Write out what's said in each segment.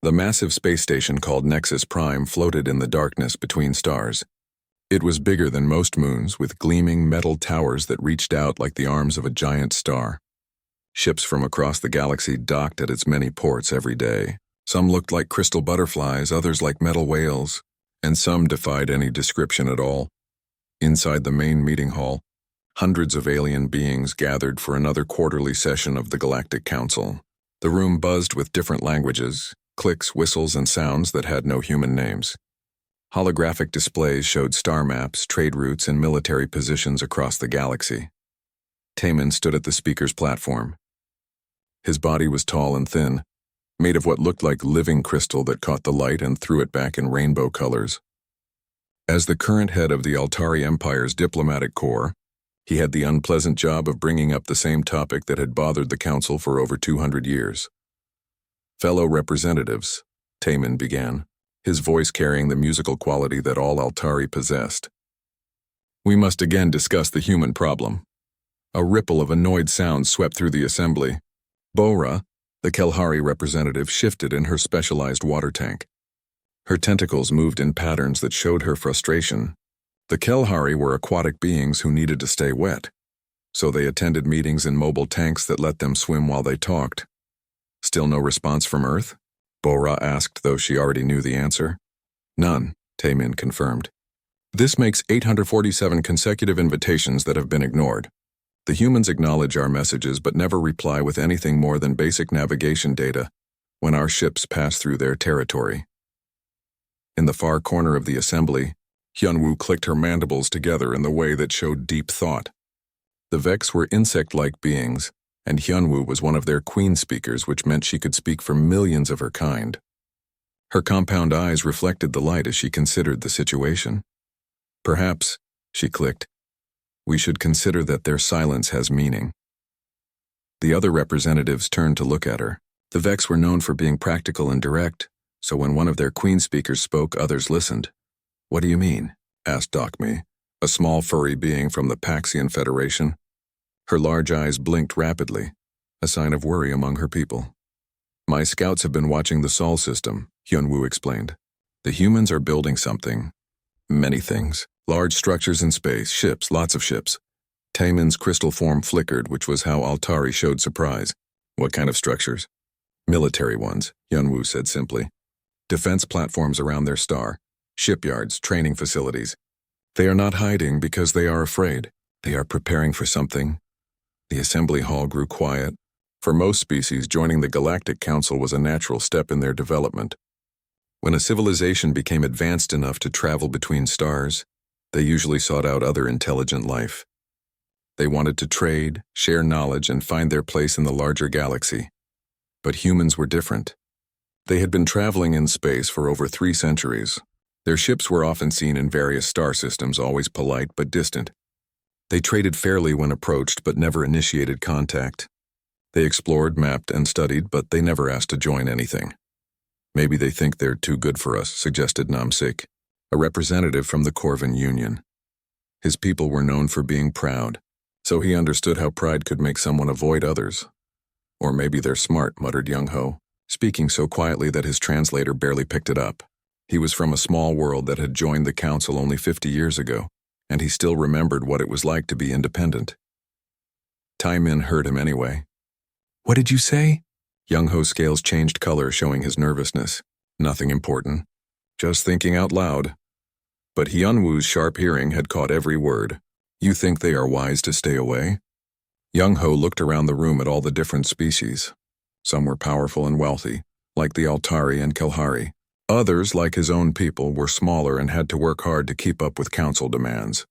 The massive space station called Nexus Prime floated in the darkness between stars. It was bigger than most moons, with gleaming metal towers that reached out like the arms of a giant star. Ships from across the galaxy docked at its many ports every day. Some looked like crystal butterflies, others like metal whales, and some defied any description at all. Inside the main meeting hall, hundreds of alien beings gathered for another quarterly session of the Galactic Council. The room buzzed with different languages, clicks, whistles, and sounds that had no human names. Holographic displays showed star maps, trade routes, and military positions across the galaxy. Taman stood at the speaker's platform. His body was tall and thin, made of what looked like living crystal that caught the light and threw it back in rainbow colors. As the current head of the Altari Empire's diplomatic corps, he had the unpleasant job of bringing up the same topic that had bothered the Council for over 200 years. "Fellow representatives," Taman began, his voice carrying the musical quality that all Altari possessed. "We must again discuss the human problem." A ripple of annoyed sounds swept through the assembly. Bora, the Kelhari representative, shifted in her specialized water tank. Her tentacles moved in patterns that showed her frustration. The Kelhari were aquatic beings who needed to stay wet, so they attended meetings in mobile tanks that let them swim while they talked. "Still no response from Earth?" Bora asked, though she already knew the answer. "None," Taman confirmed. "This makes 847 consecutive invitations that have been ignored. The humans acknowledge our messages but never reply with anything more than basic navigation data when our ships pass through their territory." In the far corner of the assembly, Hyunwoo clicked her mandibles together in the way that showed deep thought. The Vex were insect-like beings, and Hyunwoo was one of their queen speakers, which meant she could speak for millions of her kind. Her compound eyes reflected the light as she considered the situation. "Perhaps," she clicked, "we should consider that their silence has meaning." The other representatives turned to look at her. The Vex were known for being practical and direct, so when one of their queen speakers spoke, others listened. "What do you mean?" asked Dokmi, a small furry being from the Paxian Federation. Her large eyes blinked rapidly, a sign of worry among her people. "My scouts have been watching the Sol system," Hyunwoo explained. "The humans are building something. Many things. Large structures in space, ships, lots of ships." Taman's crystal form flickered, which was how Altari showed surprise. "What kind of structures?" "Military ones," Hyunwoo said simply. "Defense platforms around their star. Shipyards, training facilities. They are not hiding because they are afraid. They are preparing for something." The assembly hall grew quiet. For most species, joining the Galactic Council was a natural step in their development. When a civilization became advanced enough to travel between stars, they usually sought out other intelligent life. They wanted to trade, share knowledge, and find their place in the larger galaxy. But humans were different. They had been traveling in space for over 3 centuries. Their ships were often seen in various star systems, always polite but distant. They traded fairly when approached but never initiated contact. They explored, mapped, and studied, but they never asked to join anything. "Maybe they think they're too good for us," suggested Namsik, a representative from the Corvin Union. His people were known for being proud, so he understood how pride could make someone avoid others. "Or maybe they're smart," muttered Young-ho, speaking so quietly that his translator barely picked it up. He was from a small world that had joined the Council only 50 years ago, and he still remembered what it was like to be independent. Taemin heard him anyway. "What did you say?" Young-ho's scales changed color, showing his nervousness. "Nothing important. Just thinking out loud." But Hyunwoo's sharp hearing had caught every word. "You think they are wise to stay away?" Young-ho looked around the room at all the different species. Some were powerful and wealthy, like the Altari and Kelhari. Others, like his own people, were smaller and had to work hard to keep up with Council demands.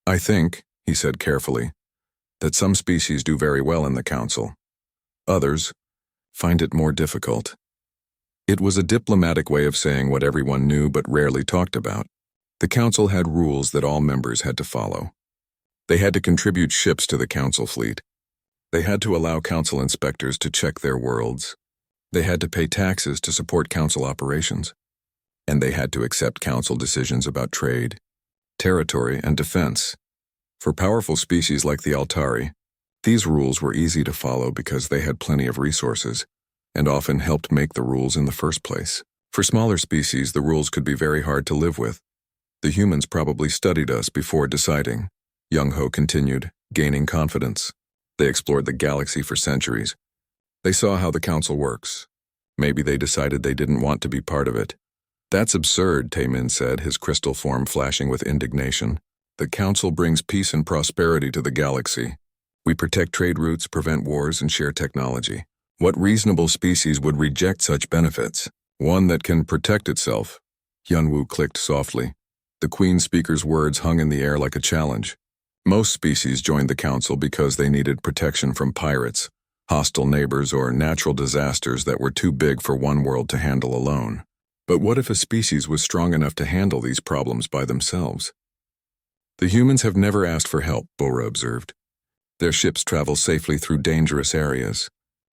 "I think," he said carefully, "that some species do very well in the Council. Others find it more difficult." It was a diplomatic way of saying what everyone knew but rarely talked about. The Council had rules that all members had to follow. They had to contribute ships to the Council fleet. They had to allow Council inspectors to check their worlds. They had to pay taxes to support Council operations. And they had to accept Council decisions about trade, territory, and defense. For powerful species like the Altari, these rules were easy to follow because they had plenty of resources. and often helped make the rules in the first place. For smaller species, the rules could be very hard to live with. The humans probably studied us before deciding. Young-Ho continued, gaining confidence. They explored the galaxy for centuries. They saw how the council works. Maybe they decided they didn't want to be part of it. That's absurd, Taemin said, his crystal form flashing with indignation. The council brings peace and prosperity to the galaxy. We protect trade routes, prevent wars, and share technology. What reasonable species would reject such benefits? One that can protect itself. Yunwu clicked softly. The Queen Speaker's words hung in the air like a challenge. Most species joined the council because they needed protection from pirates, hostile neighbors, or natural disasters that were too big for one world to handle alone. But what if a species was strong enough to handle these problems by themselves? The humans have never asked for help, Bora observed. Their ships travel safely through dangerous areas.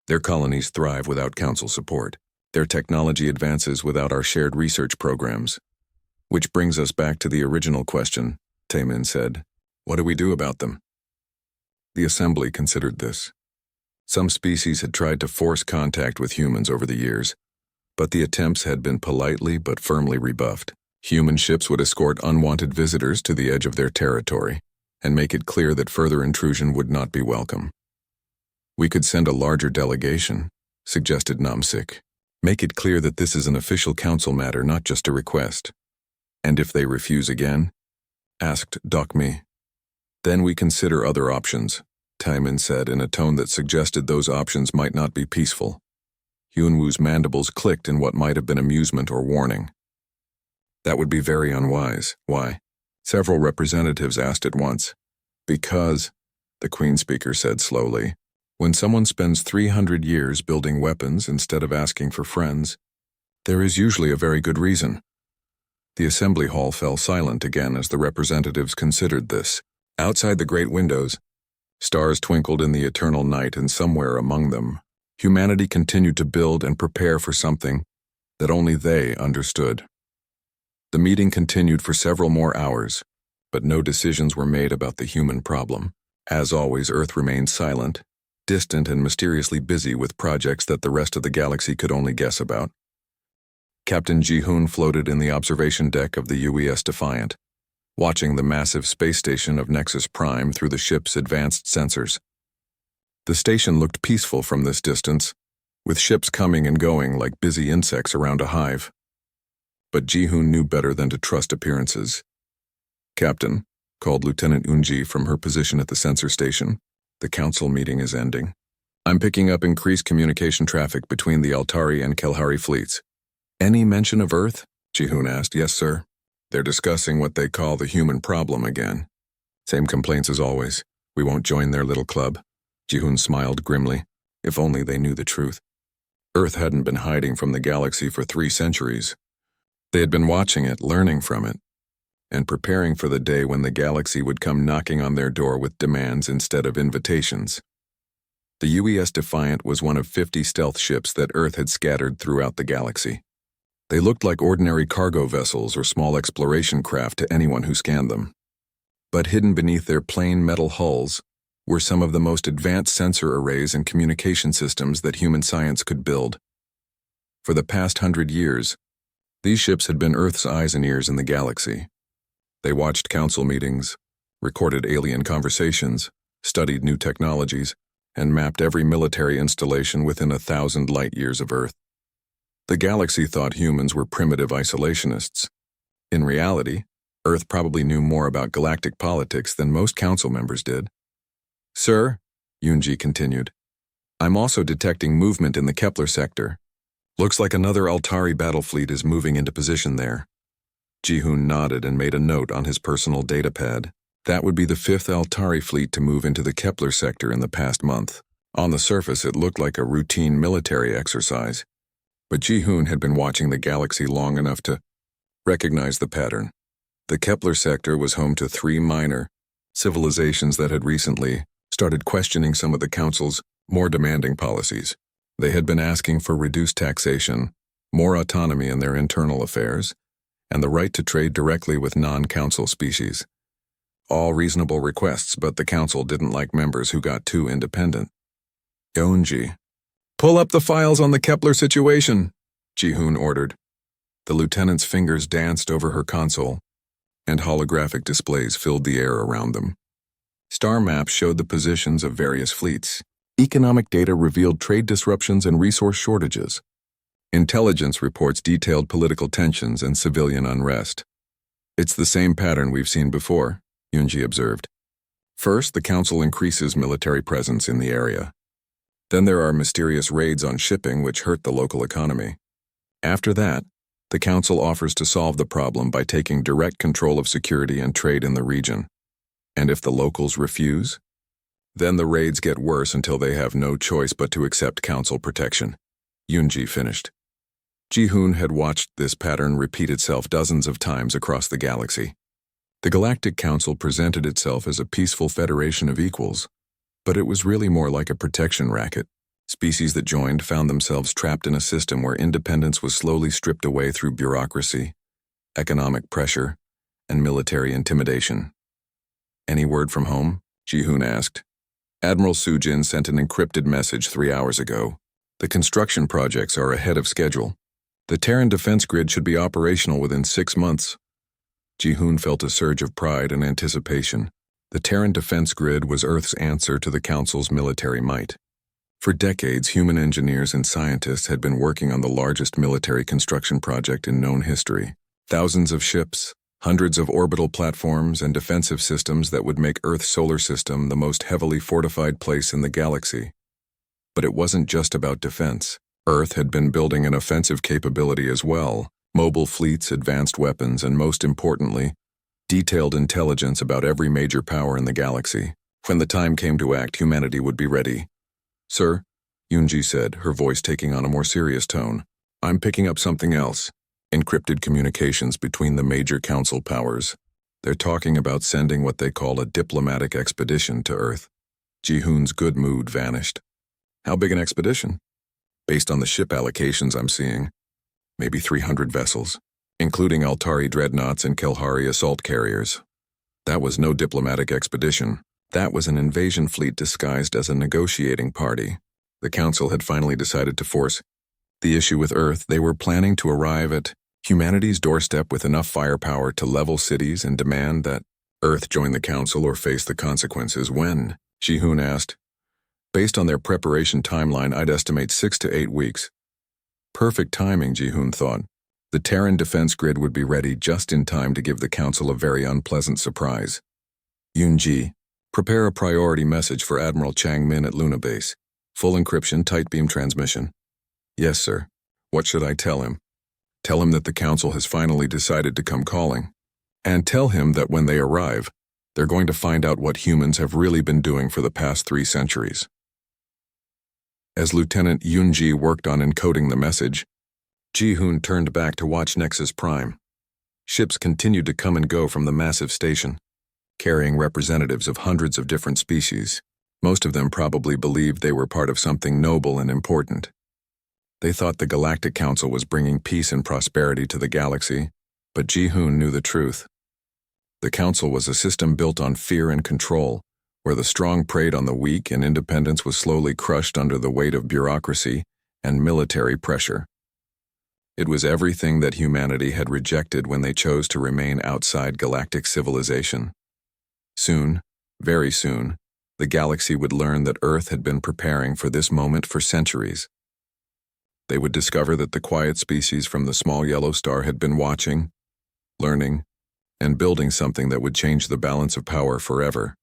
Their colonies thrive without council support. Their technology advances without our shared research programs. Which brings us back to the original question, Taemin said. What do we do about them? The assembly considered this. Some species had tried to force contact with humans over the years, but the attempts had been politely but firmly rebuffed. Human ships would escort unwanted visitors to the edge of their territory and make it clear that further intrusion would not be welcome. We could send a larger delegation, suggested Namsik. Make it clear that this is an official council matter, not just a request. And if they refuse again? Asked Dokmi. Then we consider other options, Taemin said in a tone that suggested those options might not be peaceful. Yunwu's mandibles clicked in what might have been amusement or warning. That would be very unwise. Why? Several representatives asked at once. Because, the Queen Speaker said slowly, when someone spends 300 years building weapons instead of asking for friends, there is usually a very good reason. The assembly hall fell silent again as the representatives considered this. Outside the great windows, stars twinkled in the eternal night, and somewhere among them, humanity continued to build and prepare for something that only they understood. The meeting continued for several more hours, but no decisions were made about the human problem. As always, Earth remained silent, distant and mysteriously busy with projects that the rest of the galaxy could only guess about. Captain Ji-hoon floated in the observation deck of the UES Defiant, watching the massive space station of Nexus Prime through the ship's advanced sensors. The station looked peaceful from this distance, with ships coming and going like busy insects around a hive. But Ji-hoon knew better than to trust appearances. Captain, called Lieutenant Unji from her position at the sensor station, the council meeting is ending. I'm picking up increased communication traffic between the Altari and Kelhari fleets. Any mention of Earth? Ji-hoon asked. Yes, sir. They're discussing what they call the human problem again. Same complaints as always. We won't join their little club. Ji-hoon smiled grimly. If only they knew the truth. Earth hadn't been hiding from the galaxy for 3 centuries. They had been watching it, learning from it, and preparing for the day when the galaxy would come knocking on their door with demands instead of invitations. The UES Defiant was one of 50 stealth ships that Earth had scattered throughout the galaxy. They looked like ordinary cargo vessels or small exploration craft to anyone who scanned them. But hidden beneath their plain metal hulls were some of the most advanced sensor arrays and communication systems that human science could build. For the past 100 years, these ships had been Earth's eyes and ears in the galaxy. They watched council meetings, recorded alien conversations, studied new technologies, and mapped every military installation within 1,000 light-years of Earth. The galaxy thought humans were primitive isolationists. In reality, Earth probably knew more about galactic politics than most council members did. Sir, Yunji continued, I'm also detecting movement in the Kepler sector. Looks like another Altari battle fleet is moving into position there. Ji-hoon nodded and made a note on his personal datapad. That would be the 5th Altari fleet to move into the Kepler sector in the past month. On the surface, it looked like a routine military exercise. But Ji-hoon had been watching the galaxy long enough to recognize the pattern. The Kepler sector was home to 3 minor civilizations that had recently started questioning some of the Council's more demanding policies. They had been asking for reduced taxation, more autonomy in their internal affairs, and the right to trade directly with non-Council species. All reasonable requests, but the Council didn't like members who got too independent. Yonji, Pull up the files on the Kepler situation, Ji-hoon ordered. The lieutenant's fingers danced over her console, and holographic displays filled the air around them. Star maps showed the positions of various fleets. Economic data revealed trade disruptions and resource shortages. Intelligence reports detailed political tensions and civilian unrest. It's the same pattern we've seen before, Yoonji observed. First, the Council increases military presence in the area. Then there are mysterious raids on shipping which hurt the local economy. After that, the Council offers to solve the problem by taking direct control of security and trade in the region. And if the locals refuse, then the raids get worse until they have no choice but to accept Council protection. Yoonji finished. Ji-hoon had watched this pattern repeat itself dozens of times across the galaxy. The Galactic Council presented itself as a peaceful federation of equals, but it was really more like a protection racket. Species that joined found themselves trapped in a system where independence was slowly stripped away through bureaucracy, economic pressure, and military intimidation. Any word from home? Ji-hoon asked. Admiral Soo-jin sent an encrypted message 3 hours ago. The construction projects are ahead of schedule. The Terran defense grid should be operational within 6 months. Ji-hoon felt a surge of pride and anticipation. The Terran defense grid was Earth's answer to the Council's military might. For decades, human engineers and scientists had been working on the largest military construction project in known history. Thousands of ships, hundreds of orbital platforms, and defensive systems that would make Earth's solar system the most heavily fortified place in the galaxy. But it wasn't just about defense. Earth had been building an offensive capability as well. Mobile fleets, advanced weapons, and most importantly, detailed intelligence about every major power in the galaxy. When the time came to act, humanity would be ready. Sir, Yoonji said, her voice taking on a more serious tone. I'm picking up something else. Encrypted communications between the major council powers. They're talking about sending what they call a diplomatic expedition to Earth. Ji-hoon's good mood vanished. How big an expedition? Based on the ship allocations I'm seeing, maybe 300 vessels, including Altari dreadnoughts and Kelhari assault carriers. That was no diplomatic expedition. That was an invasion fleet disguised as a negotiating party. The Council had finally decided to force the issue with Earth. They were planning to arrive at humanity's doorstep with enough firepower to level cities and demand that Earth join the Council or face the consequences. When? Ji-hoon asked. Based on their preparation timeline, I'd estimate 6 to 8 weeks. Perfect timing, Ji-hoon thought. The Terran defense grid would be ready just in time to give the Council a very unpleasant surprise. Yoonji, prepare a priority message for Admiral Chang-min at Luna Base. Full encryption, tight beam transmission. Yes, sir. What should I tell him? Tell him that the Council has finally decided to come calling. And tell him that when they arrive, they're going to find out what humans have really been doing for the past 3 centuries. As Lieutenant Yoonji worked on encoding the message, Ji-hoon turned back to watch Nexus Prime. Ships continued to come and go from the massive station, carrying representatives of hundreds of different species. Most of them probably believed they were part of something noble and important. They thought the Galactic Council was bringing peace and prosperity to the galaxy, but Ji-hoon knew the truth. The Council was a system built on fear and control, where the strong preyed on the weak and independence was slowly crushed under the weight of bureaucracy and military pressure. It was everything that humanity had rejected when they chose to remain outside galactic civilization. Soon, very soon, the galaxy would learn that Earth had been preparing for this moment for centuries. They would discover that the quiet species from the small yellow star had been watching, learning, and building something that would change the balance of power forever.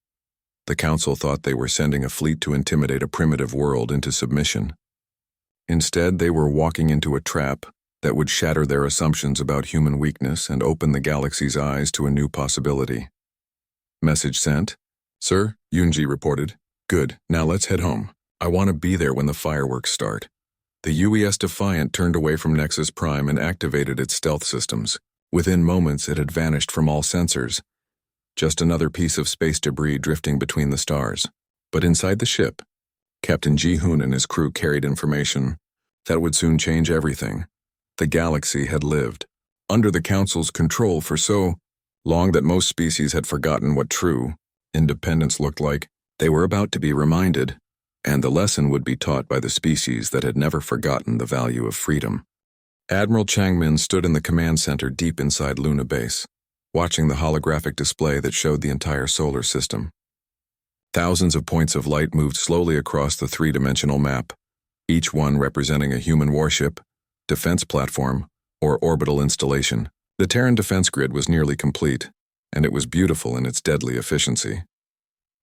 The Council thought they were sending a fleet to intimidate a primitive world into submission. Instead, they were walking into a trap that would shatter their assumptions about human weakness and open the galaxy's eyes to a new possibility. Message sent. Sir, Yoonji reported. Good, now let's head home. I want to be there when the fireworks start. The UES Defiant turned away from Nexus Prime and activated its stealth systems. Within moments, it had vanished from all sensors. Just another piece of space debris drifting between the stars. But inside the ship, Captain Ji-hoon and his crew carried information that would soon change everything. The galaxy had lived under the Council's control for so long that most species had forgotten what true independence looked like. They were about to be reminded, and the lesson would be taught by the species that had never forgotten the value of freedom. Admiral Changmin stood in the command center deep inside Luna Base, watching the holographic display that showed the entire solar system. Thousands of points of light moved slowly across the three-dimensional map, each one representing a human warship, defense platform, or orbital installation. The Terran defense grid was nearly complete, and it was beautiful in its deadly efficiency.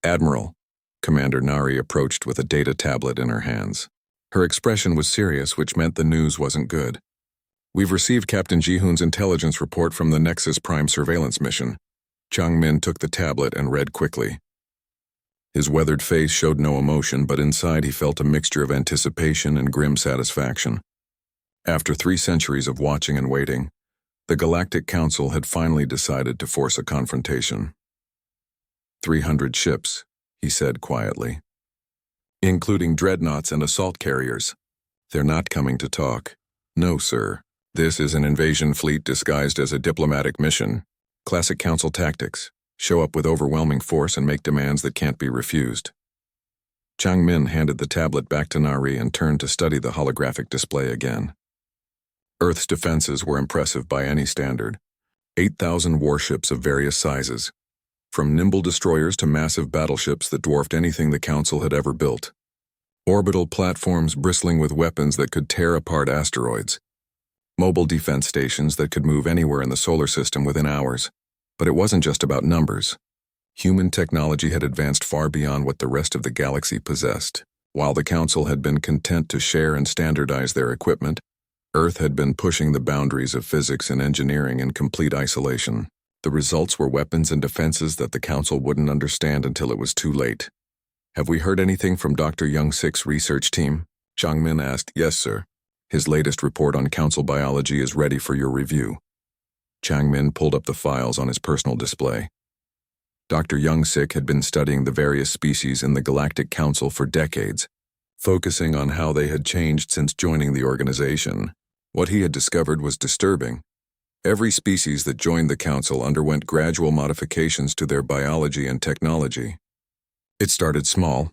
Admiral, Commander Nari approached with a data tablet in her hands. Her expression was serious, which meant the news wasn't good. We've received Captain Jihoon's intelligence report from the Nexus Prime surveillance mission. Changmin took the tablet and read quickly. His weathered face showed no emotion, but inside he felt a mixture of anticipation and grim satisfaction. After 3 centuries of watching and waiting, the Galactic Council had finally decided to force a confrontation. 300 ships, he said quietly, including dreadnoughts and assault carriers. They're not coming to talk. No, sir. This is an invasion fleet disguised as a diplomatic mission. Classic Council tactics. Show up with overwhelming force and make demands that can't be refused. Changmin handed the tablet back to Nari and turned to study the holographic display again. Earth's defenses were impressive by any standard. 8,000 warships of various sizes, from nimble destroyers to massive battleships that dwarfed anything the Council had ever built. Orbital platforms bristling with weapons that could tear apart asteroids. Mobile defense stations that could move anywhere in the solar system within hours. But it wasn't just about numbers. Human technology had advanced far beyond what the rest of the galaxy possessed. While the Council had been content to share and standardize their equipment, Earth had been pushing the boundaries of physics and engineering in complete isolation. The results were weapons and defenses that the Council wouldn't understand until it was too late. Have we heard anything from Dr. Young-Sik's research team? Changmin asked. Yes, sir. His latest report on Council biology is ready for your review. Changmin pulled up the files on his personal display. Dr. Young-Sik had been studying the various species in the Galactic Council for decades, focusing on how they had changed since joining the organization. What he had discovered was disturbing. Every species that joined the Council underwent gradual modifications to their biology and technology. It started small,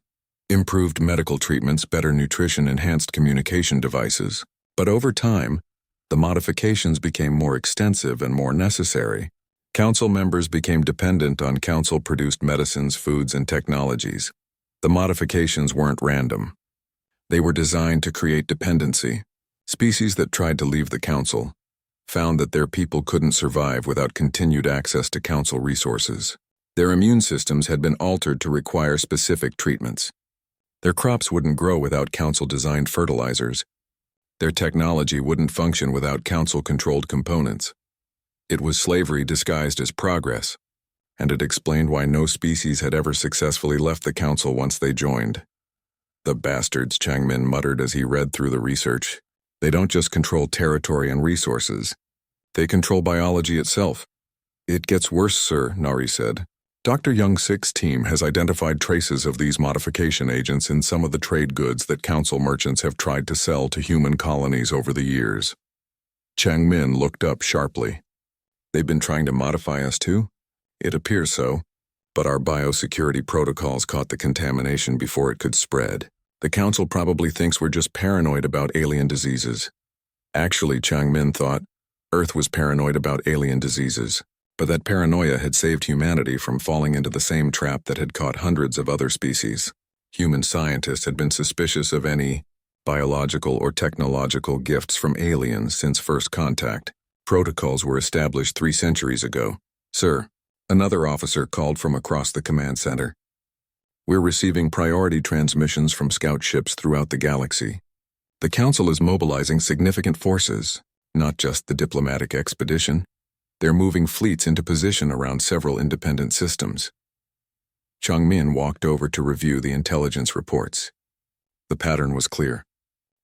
improved medical treatments, better nutrition, enhanced communication devices, but over time, the modifications became more extensive and more necessary. Council members became dependent on Council-produced medicines, foods, and technologies. The modifications weren't random. They were designed to create dependency. Species that tried to leave the Council found that their people couldn't survive without continued access to Council resources. Their immune systems had been altered to require specific treatments. Their crops wouldn't grow without Council-designed fertilizers. Their technology wouldn't function without Council-controlled components. It was slavery disguised as progress, and it explained why no species had ever successfully left the Council once they joined. The bastards, Changmin muttered as he read through the research. They don't just control territory and resources. They control biology itself. It gets worse, sir, Nari said. Dr. Young-Sik's team has identified traces of these modification agents in some of the trade goods that Council merchants have tried to sell to human colonies over the years. Changmin looked up sharply. They've been trying to modify us too? It appears so, but our biosecurity protocols caught the contamination before it could spread. The Council probably thinks we're just paranoid about alien diseases. Actually, Changmin thought, Earth was paranoid about alien diseases. But that paranoia had saved humanity from falling into the same trap that had caught hundreds of other species. Human scientists had been suspicious of any biological or technological gifts from aliens since first contact. Protocols were established 3 centuries ago. Sir, another officer called from across the command center. We're receiving priority transmissions from scout ships throughout the galaxy. The Council is mobilizing significant forces, not just the diplomatic expedition. They're moving fleets into position around several independent systems. Changmin walked over to review the intelligence reports. The pattern was clear.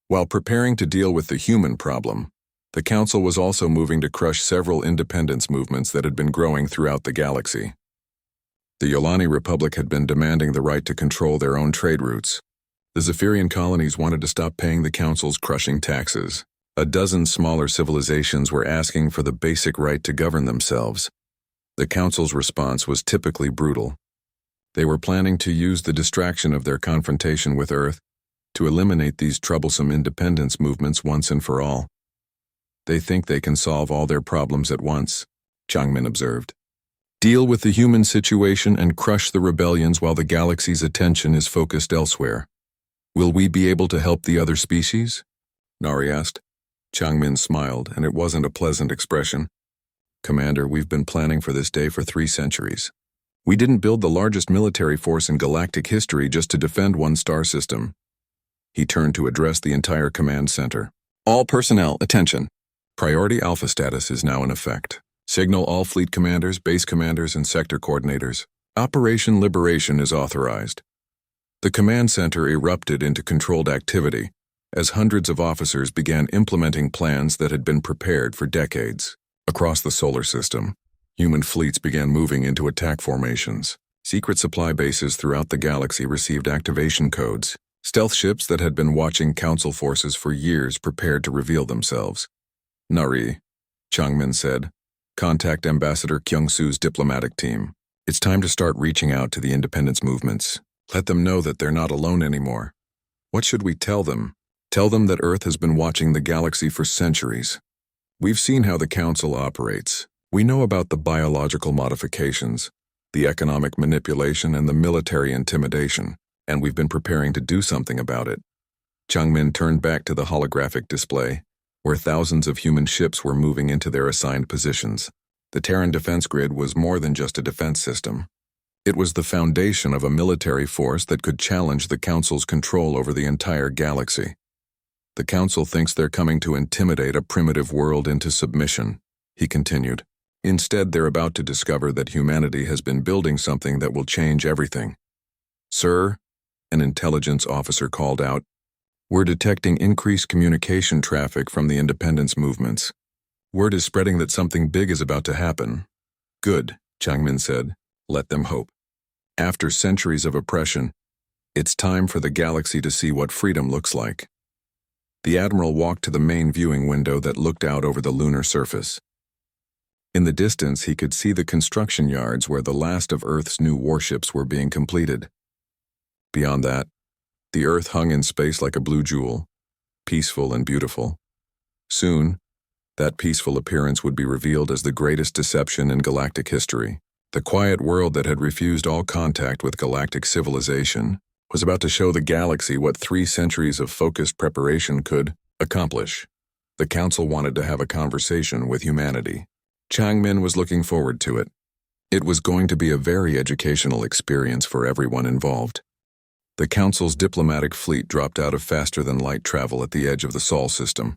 While preparing to deal with the human problem, the Council was also moving to crush several independence movements that had been growing throughout the galaxy. The Yolani Republic had been demanding the right to control their own trade routes. The Zephyrian colonies wanted to stop paying the Council's crushing taxes. A dozen smaller civilizations were asking for the basic right to govern themselves. The Council's response was typically brutal. They were planning to use the distraction of their confrontation with Earth to eliminate these troublesome independence movements once and for all. They think they can solve all their problems at once, Changmin observed. Deal with the human situation and crush the rebellions while the galaxy's attention is focused elsewhere. Will we be able to help the other species? Nari asked. Changmin smiled, and it wasn't a pleasant expression. Commander, we've been planning for this day for 3 centuries. We didn't build the largest military force in galactic history just to defend one star system. He turned to address the entire command center. All personnel, attention. Priority Alpha status is now in effect. Signal all fleet commanders, base commanders, and sector coordinators. Operation Liberation is authorized. The command center erupted into controlled activity as hundreds of officers began implementing plans that had been prepared for decades. Across the solar system, human fleets began moving into attack formations. Secret supply bases throughout the galaxy received activation codes. Stealth ships that had been watching Council forces for years prepared to reveal themselves. Nari, Changmin said, contact Ambassador Kyungsu's diplomatic team. It's time to start reaching out to the independence movements. Let them know that they're not alone anymore. What should we tell them? Tell them that Earth has been watching the galaxy for centuries. We've seen how the Council operates. We know about the biological modifications, the economic manipulation, and the military intimidation, and we've been preparing to do something about it. Changmin turned back to the holographic display, where thousands of human ships were moving into their assigned positions. The Terran defense grid was more than just a defense system. It was the foundation of a military force that could challenge the Council's control over the entire galaxy. The Council thinks they're coming to intimidate a primitive world into submission, he continued. Instead, they're about to discover that humanity has been building something that will change everything. Sir, an intelligence officer called out, we're detecting increased communication traffic from the independence movements. Word is spreading that something big is about to happen. Good, Changmin said. Let them hope. After centuries of oppression, it's time for the galaxy to see what freedom looks like. The Admiral walked to the main viewing window that looked out over the lunar surface. In the distance, he could see the construction yards where the last of Earth's new warships were being completed. Beyond that, the Earth hung in space like a blue jewel, peaceful and beautiful. Soon, that peaceful appearance would be revealed as the greatest deception in galactic history. The quiet world that had refused all contact with galactic civilization was about to show the galaxy what 3 centuries of focused preparation could accomplish. The Council wanted to have a conversation with humanity. Changmin was looking forward to it. It was going to be a very educational experience for everyone involved. The Council's diplomatic fleet dropped out of faster-than-light travel at the edge of the Sol system,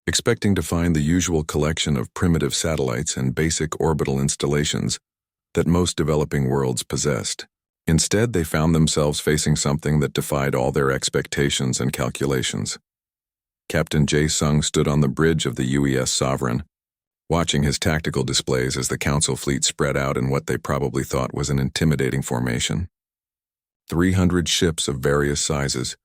expecting to find the usual collection of primitive satellites and basic orbital installations that most developing worlds possessed. Instead, they found themselves facing something that defied all their expectations and calculations. Captain Jae-sung stood on the bridge of the UES Sovereign, watching his tactical displays as the Council fleet spread out in what they probably thought was an intimidating formation. 300 ships of various sizes,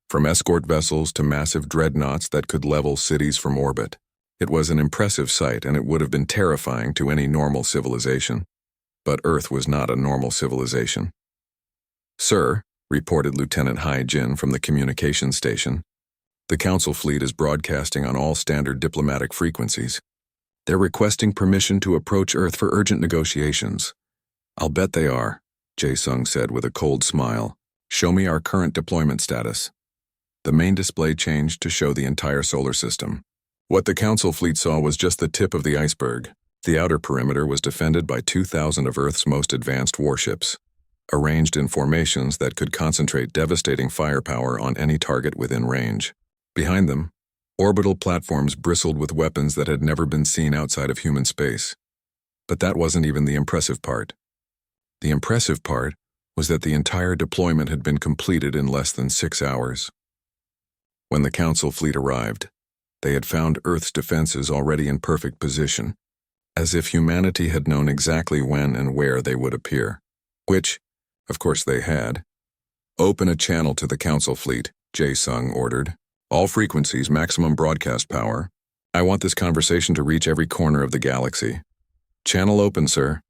from escort vessels to massive dreadnoughts that could level cities from orbit. It was an impressive sight, and it would have been terrifying to any normal civilization. But Earth was not a normal civilization. Sir, reported Lieutenant Hai Jin from the communications station, the Council fleet is broadcasting on all standard diplomatic frequencies. They're requesting permission to approach Earth for urgent negotiations. I'll bet they are, Jae-sung said with a cold smile. Show me our current deployment status. The main display changed to show the entire solar system. What the Council fleet saw was just the tip of the iceberg. The outer perimeter was defended by 2,000 of Earth's most advanced warships, arranged in formations that could concentrate devastating firepower on any target within range. Behind them, orbital platforms bristled with weapons that had never been seen outside of human space. But that wasn't even the impressive part. The impressive part was that the entire deployment had been completed in less than 6 hours. When the Council fleet arrived, they had found Earth's defenses already in perfect position, as if humanity had known exactly when and where they would appear. Which, of course, they had. Open a channel to the Council fleet, Jae-sung ordered. All frequencies, maximum broadcast power. I want this conversation to reach every corner of the galaxy. Channel open, sir.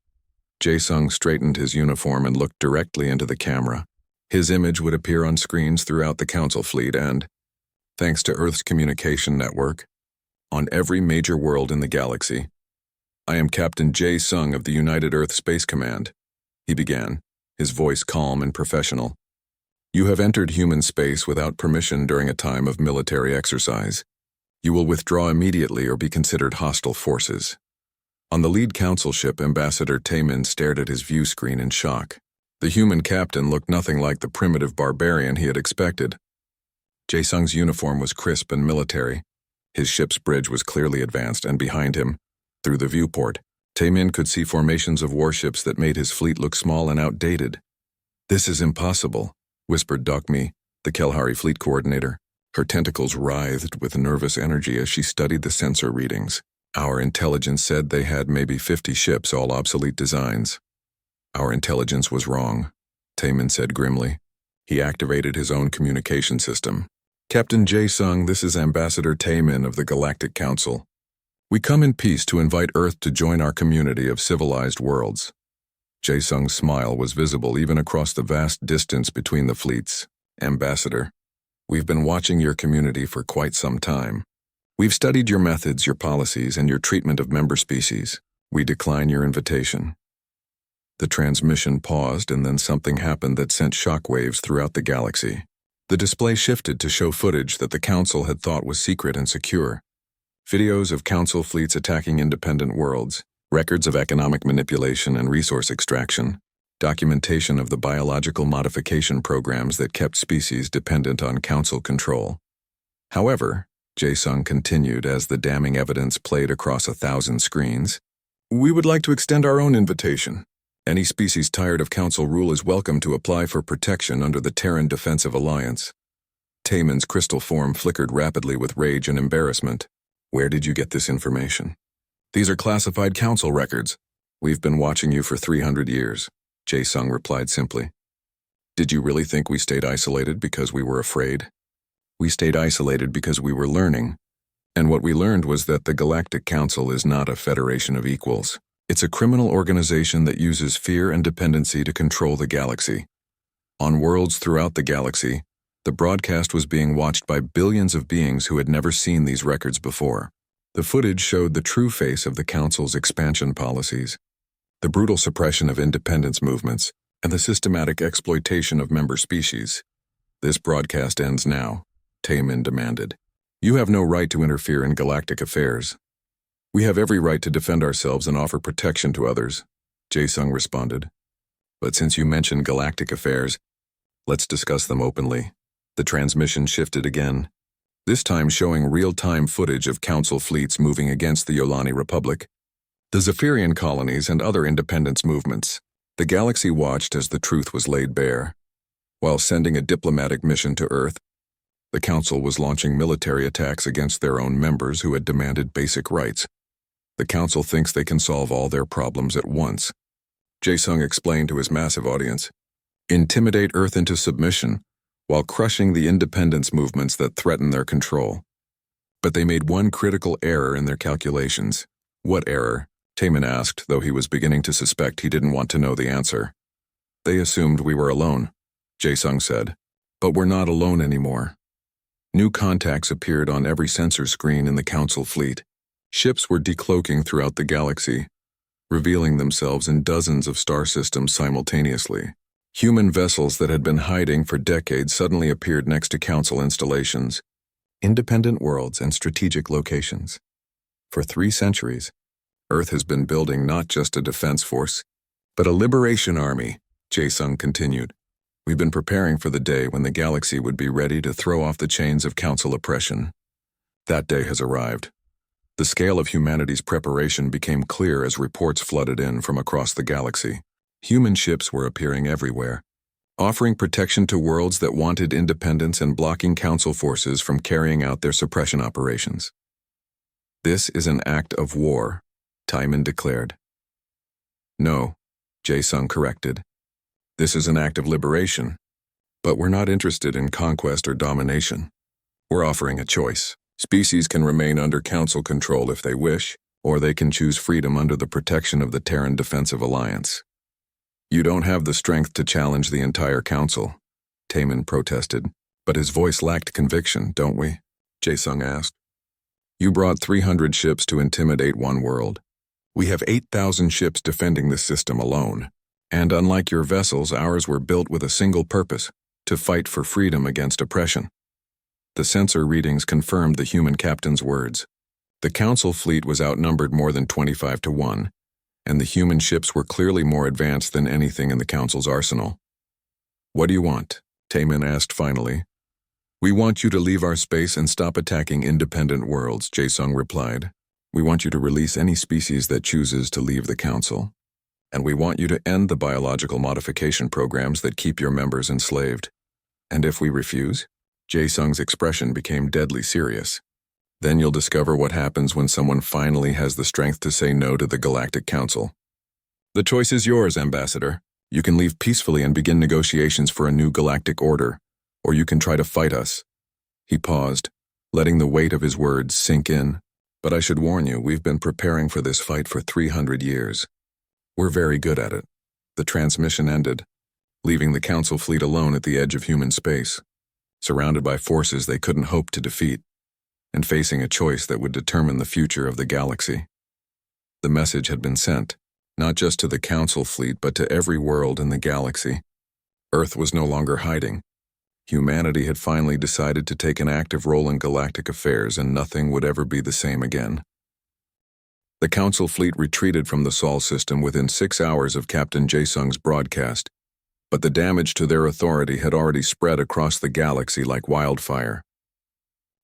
Jae-sung straightened his uniform and looked directly into the camera. His image would appear on screens throughout the Council fleet and, thanks to Earth's communication network, on every major world in the galaxy. "I am Captain Jae-sung of the United Earth Space Command," he began, his voice calm and professional. "You have entered human space without permission during a time of military exercise. You will withdraw immediately or be considered hostile forces." On the lead council ship, Ambassador Taemin stared at his view screen in shock. The human captain looked nothing like the primitive barbarian he had expected. Jae-sung's uniform was crisp and military. His ship's bridge was clearly advanced, and behind him, through the viewport, Taemin could see formations of warships that made his fleet look small and outdated. "This is impossible," whispered Dokmi, the Kelhari fleet coordinator. Her tentacles writhed with nervous energy as she studied the sensor readings. "Our intelligence said they had maybe 50 ships, all obsolete designs." "Our intelligence was wrong," Taemin said grimly. He activated his own communication system. "Captain Jae-sung, this is Ambassador Taemin of the Galactic Council. We come in peace to invite Earth to join our community of civilized worlds." Jae-sung's smile was visible even across the vast distance between the fleets. "Ambassador, we've been watching your community for quite some time. We've studied your methods, your policies, and your treatment of member species. We decline your invitation." The transmission paused, and then something happened that sent shockwaves throughout the galaxy. The display shifted to show footage that the Council had thought was secret and secure. Videos of Council fleets attacking independent worlds, records of economic manipulation and resource extraction, documentation of the biological modification programs that kept species dependent on Council control. However, Jae-sung continued as the damning evidence played across 1,000 screens, "We would like to extend our own invitation. Any species tired of Council rule is welcome to apply for protection under the Terran Defensive Alliance." Taemin's crystal form flickered rapidly with rage and embarrassment. "Where did you get this information?" "These are classified Council records. We've been watching you for 300 years, Jae-sung replied simply. "Did you really think we stayed isolated because we were afraid?" "We stayed isolated because we were learning. And what we learned was that the Galactic Council is not a federation of equals. It's a criminal organization that uses fear and dependency to control the galaxy. On worlds throughout the galaxy, the broadcast was being watched by billions of beings who had never seen these records before. The footage showed the true face of the Council's expansion policies, the brutal suppression of independence movements, and the systematic exploitation of member species. "This broadcast ends now," Taemin demanded. "You have no right to interfere in galactic affairs." "We have every right to defend ourselves and offer protection to others," Jae-sung responded. "But since you mentioned galactic affairs, let's discuss them openly." The transmission shifted again, this time showing real-time footage of Council fleets moving against the Yolani Republic, the Zephyrian colonies, and other independence movements. The galaxy watched as the truth was laid bare. While sending a diplomatic mission to Earth, the Council was launching military attacks against their own members who had demanded basic rights. "The Council thinks they can solve all their problems at once," Jae-sung explained to his massive audience. "Intimidate Earth into submission, while crushing the independence movements that threaten their control. But they made one critical error in their calculations." "What error?" Taemin asked, though he was beginning to suspect he didn't want to know the answer. "They assumed we were alone," Jae-sung said. "But we're not alone anymore." New contacts appeared on every sensor screen in the Council fleet. Ships were decloaking throughout the galaxy, revealing themselves in dozens of star systems simultaneously. Human vessels that had been hiding for decades suddenly appeared next to Council installations, independent worlds, and strategic locations. For 3 centuries, Earth has been building not just a defense force, but a liberation army, Jae-sung continued. "We've been preparing for the day when the galaxy would be ready to throw off the chains of Council oppression. That day has arrived." The scale of humanity's preparation became clear as reports flooded in from across the galaxy. Human ships were appearing everywhere, offering protection to worlds that wanted independence and blocking Council forces from carrying out their suppression operations. "This is an act of war," Taemin declared. "No," Jae-sung corrected. "This is an act of liberation. But we're not interested in conquest or domination. We're offering a choice. Species can remain under Council control if they wish, or they can choose freedom under the protection of the Terran Defensive Alliance." You don't have the strength to challenge the entire council, Taemin protested, but his voice lacked conviction, don't we? Jae-sung asked. You brought 300 ships to intimidate one world. We have 8,000 ships defending this system alone, and unlike your vessels, ours were built with a single purpose, to fight for freedom against oppression. The sensor readings confirmed the human captain's words. The council fleet was outnumbered more than 25-1, and the human ships were clearly more advanced than anything in the council's arsenal. What do you want? Taemin asked finally. We want you to leave our space and stop attacking independent worlds, Jae-sung replied. We want you to release any species that chooses to leave the council. And we want you to end the biological modification programs that keep your members enslaved. And if we refuse? Jae-sung's expression became deadly serious. Then you'll discover what happens when someone finally has the strength to say no to the Galactic Council. The choice is yours, Ambassador. You can leave peacefully and begin negotiations for a new galactic order, or you can try to fight us. He paused, letting the weight of his words sink in. But I should warn you, we've been preparing for this fight for 300 years. We're very good at it. The transmission ended, leaving the Council fleet alone at the edge of human space, surrounded by forces they couldn't hope to defeat, and facing a choice that would determine the future of the galaxy. The message had been sent, not just to the Council fleet but to every world in the galaxy. Earth was no longer hiding. Humanity had finally decided to take an active role in galactic affairs, and nothing would ever be the same again. The Council fleet retreated from the Sol system within 6 hours of Captain Jae-sung's broadcast, but the damage to their authority had already spread across the galaxy like wildfire.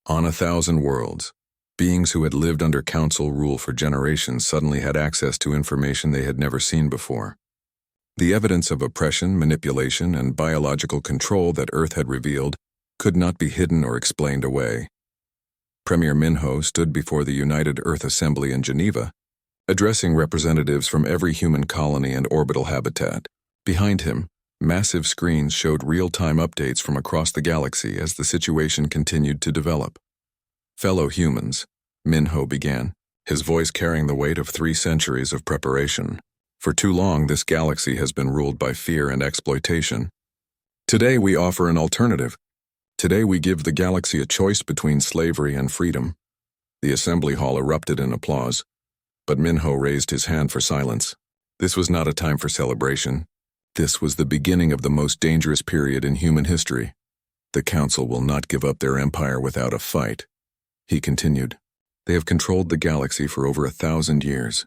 On 1,000 worlds, beings who had lived under Council rule for generations suddenly had access to information they had never seen before. The evidence of oppression, manipulation, and biological control that Earth had revealed could not be hidden or explained away. Premier Minho stood before the United Earth Assembly in Geneva, addressing representatives from every human colony and orbital habitat. Behind him, massive screens showed real-time updates from across the galaxy as the situation continued to develop. Fellow humans, Minho began, his voice carrying the weight of 3 centuries of preparation. For too long, this galaxy has been ruled by fear and exploitation. Today, we offer an alternative. Today, we give the galaxy a choice between slavery and freedom. The assembly hall erupted in applause, but Minho raised his hand for silence. This was not a time for celebration. This was the beginning of the most dangerous period in human history. The Council will not give up their empire without a fight. He continued. They have controlled the galaxy for over 1,000 years.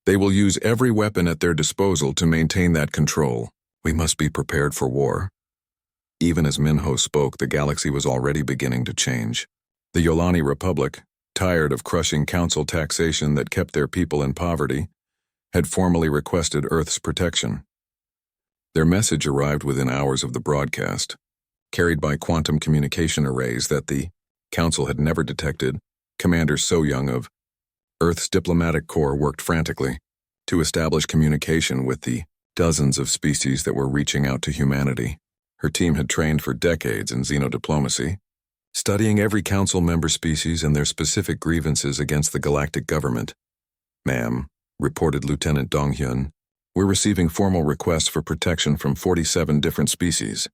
They will use every weapon at their disposal to maintain that control. We must be prepared for war. Even as Minho spoke, the galaxy was already beginning to change. The Yolani Republic, tired of crushing council taxation that kept their people in poverty, had formally requested Earth's protection. Their message arrived within hours of the broadcast, carried by quantum communication arrays that the Council had never detected. Commander So-young of Earth's diplomatic corps worked frantically to establish communication with the dozens of species that were reaching out to humanity. Her team had trained for decades in xenodiplomacy, studying every council member species and their specific grievances against the galactic government. Ma'am, reported Lieutenant Dong-hyun, we're receiving formal requests for protection from 47 different species.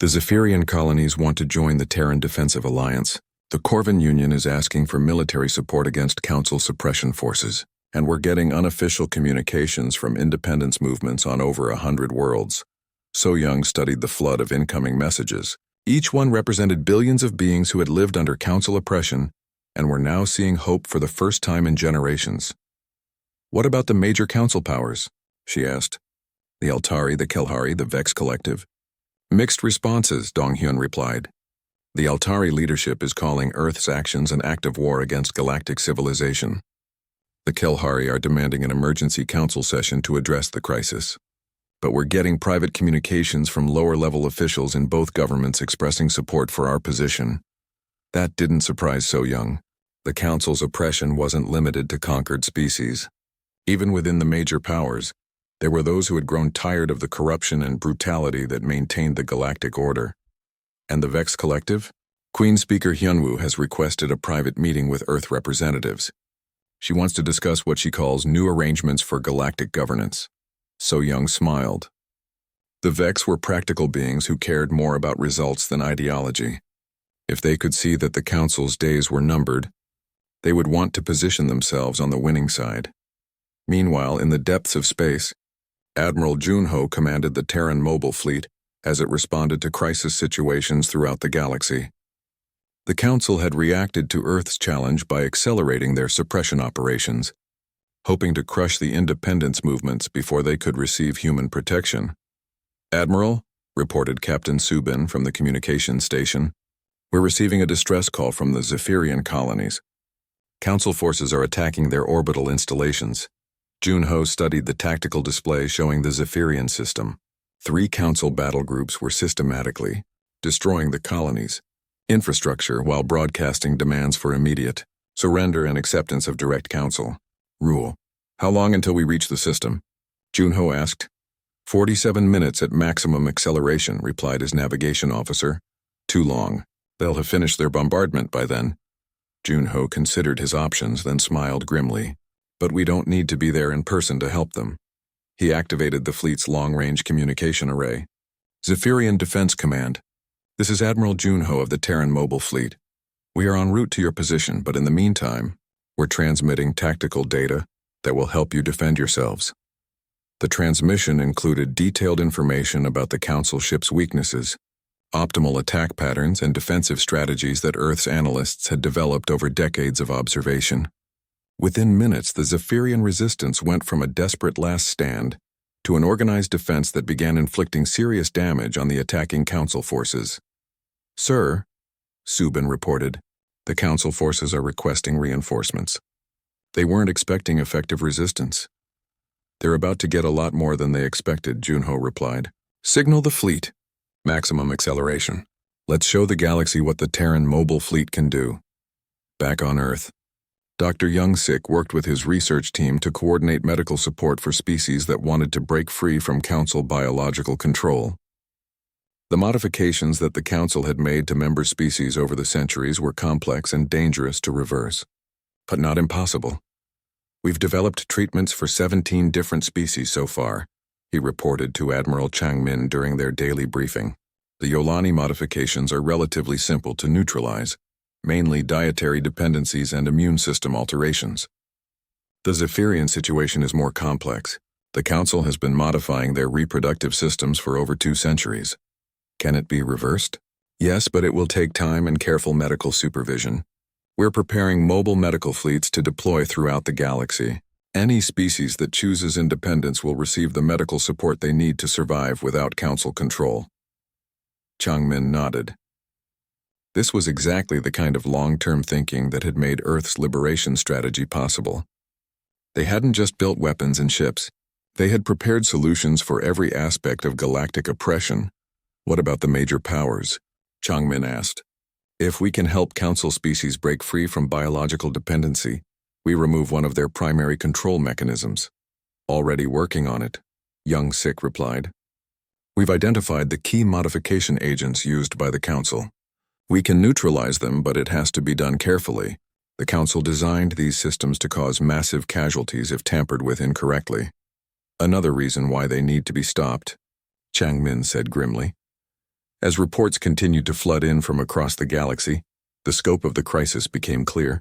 The Zephyrian colonies want to join the Terran Defensive Alliance. The Corvin Union is asking for military support against Council suppression forces, and we're getting unofficial communications from independence movements on over 100 worlds. So-young studied the flood of incoming messages. Each one represented billions of beings who had lived under Council oppression and were now seeing hope for the first time in generations. What about the major Council powers? She asked. The Altari, the Kelhari, the Vex Collective. Mixed responses, Dong-hyun replied. The Altari leadership is calling Earth's actions an act of war against galactic civilization. The Kelhari are demanding an emergency council session to address the crisis. But we're getting private communications from lower-level officials in both governments expressing support for our position. That didn't surprise So-young. The Council's oppression wasn't limited to conquered species. Even within the major powers, there were those who had grown tired of the corruption and brutality that maintained the galactic order. And the Vex Collective? Queen Speaker Hyunwoo has requested a private meeting with Earth representatives. She wants to discuss what she calls new arrangements for galactic governance. So Young smiled. The Vex were practical beings who cared more about results than ideology. If they could see that the Council's days were numbered, they would want to position themselves on the winning side. Meanwhile, in the depths of space, Admiral Junho commanded the Terran mobile fleet as it responded to crisis situations throughout the galaxy. The Council had reacted to Earth's challenge by accelerating their suppression operations, hoping to crush the independence movements before they could receive human protection. "Admiral," reported Captain Subin from the communications station, "we're receiving a distress call from the Zephyrian colonies. Council forces are attacking their orbital installations." Junho studied the tactical display showing the Zephyrian system. 3 Council battle groups were systematically destroying the colony's infrastructure while broadcasting demands for immediate surrender and acceptance of direct Council rule. "How long until we reach the system?" Junho asked. 47 minutes at maximum acceleration," replied his navigation officer. "Too long. They'll have finished their bombardment by then." Junho considered his options, then smiled grimly. "But we don't need to be there in person to help them." He activated the fleet's long-range communication array. "Zephyrian Defense Command. This is Admiral Junho of the Terran Mobile Fleet. We are en route to your position, but in the meantime, we're transmitting tactical data that will help you defend yourselves." The transmission included detailed information about the Council ship's weaknesses, optimal attack patterns, and defensive strategies that Earth's analysts had developed over decades of observation. Within minutes, the Zephyrian resistance went from a desperate last stand to an organized defense that began inflicting serious damage on the attacking Council forces. "Sir," Subin reported, "the Council forces are requesting reinforcements. They weren't expecting effective resistance." "They're about to get a lot more than they expected," Junho replied. "Signal the fleet. Maximum acceleration. Let's show the galaxy what the Terran mobile fleet can do." Back on Earth, Dr. Youngsik worked with his research team to coordinate medical support for species that wanted to break free from Council biological control. The modifications that the Council had made to member species over the centuries were complex and dangerous to reverse, but not impossible. "We've developed treatments for 17 different species so far," he reported to Admiral Changmin during their daily briefing. "The Yolani modifications are relatively simple to neutralize, mainly dietary dependencies and immune system alterations. The Zephyrian situation is more complex. The Council has been modifying their reproductive systems for over 2 centuries. Can it be reversed? Yes, but it will take time and careful medical supervision. We're preparing mobile medical fleets to deploy throughout the galaxy. Any species that chooses independence will receive the medical support they need to survive without Council control." Changmin nodded. This was exactly the kind of long-term thinking that had made Earth's liberation strategy possible. They hadn't just built weapons and ships. They had prepared solutions for every aspect of galactic oppression. "What about the major powers?" Changmin asked. "If we can help Council species break free from biological dependency, we remove one of their primary control mechanisms." "Already working on it," Youngsik replied. "We've identified the key modification agents used by the Council. We can neutralize them, but it has to be done carefully. The Council designed these systems to cause massive casualties if tampered with incorrectly. Another reason why they need to be stopped," Changmin said grimly. As reports continued to flood in from across the galaxy, the scope of the crisis became clear.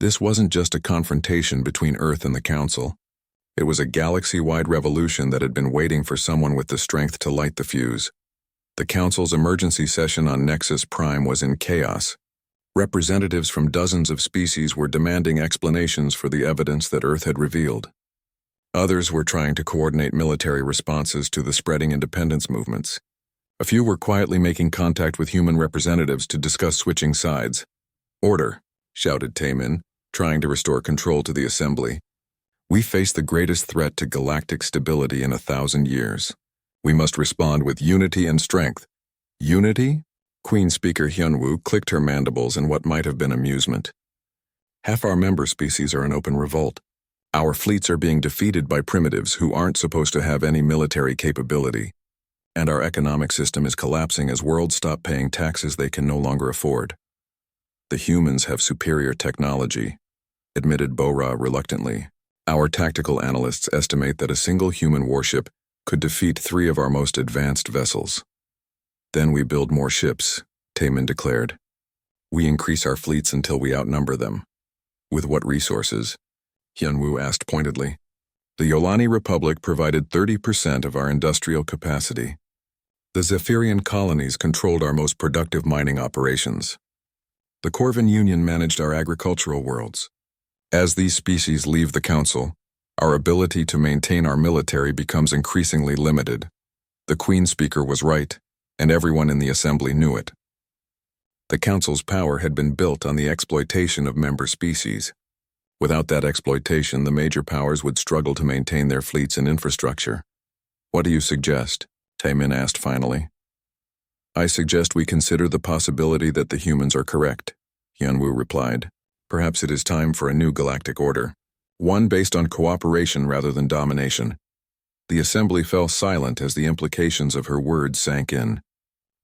This wasn't just a confrontation between Earth and the Council. It was a galaxy-wide revolution that had been waiting for someone with the strength to light the fuse. The Council's emergency session on Nexus Prime was in chaos. Representatives from dozens of species were demanding explanations for the evidence that Earth had revealed. Others were trying to coordinate military responses to the spreading independence movements. A few were quietly making contact with human representatives to discuss switching sides. "Order," shouted Taemin, trying to restore control to the assembly. "We face the greatest threat to galactic stability in 1,000 years. We must respond with unity and strength." "Unity?" Queen Speaker Hyunwoo clicked her mandibles in what might have been amusement. "Half our member species are in open revolt. Our fleets are being defeated by primitives who aren't supposed to have any military capability. And our economic system is collapsing as worlds stop paying taxes they can no longer afford." "The humans have superior technology," admitted Bora reluctantly. Our tactical analysts estimate that a single human warship could defeat 3 of our most advanced vessels. Then we build more ships, Taemin declared. We increase our fleets until we outnumber them. With what resources? Hyunwoo asked pointedly. The Yolani Republic provided 30% of our industrial capacity. The Zephyrian colonies controlled our most productive mining operations. The Corvin Union managed our agricultural worlds. As these species leave the Council, our ability to maintain our military becomes increasingly limited. The Queen Speaker was right, and everyone in the Assembly knew it. The Council's power had been built on the exploitation of member species. Without that exploitation, the major powers would struggle to maintain their fleets and infrastructure. What do you suggest? Taemin asked finally. I suggest we consider the possibility that the humans are correct, Hyunwoo replied. Perhaps it is time for a new galactic order, one based on cooperation rather than domination. The Assembly fell silent as the implications of her words sank in.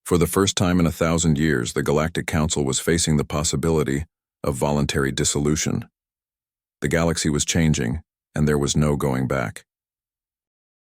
For the first time in 1,000 years, the Galactic Council was facing the possibility of voluntary dissolution. The galaxy was changing, and there was no going back.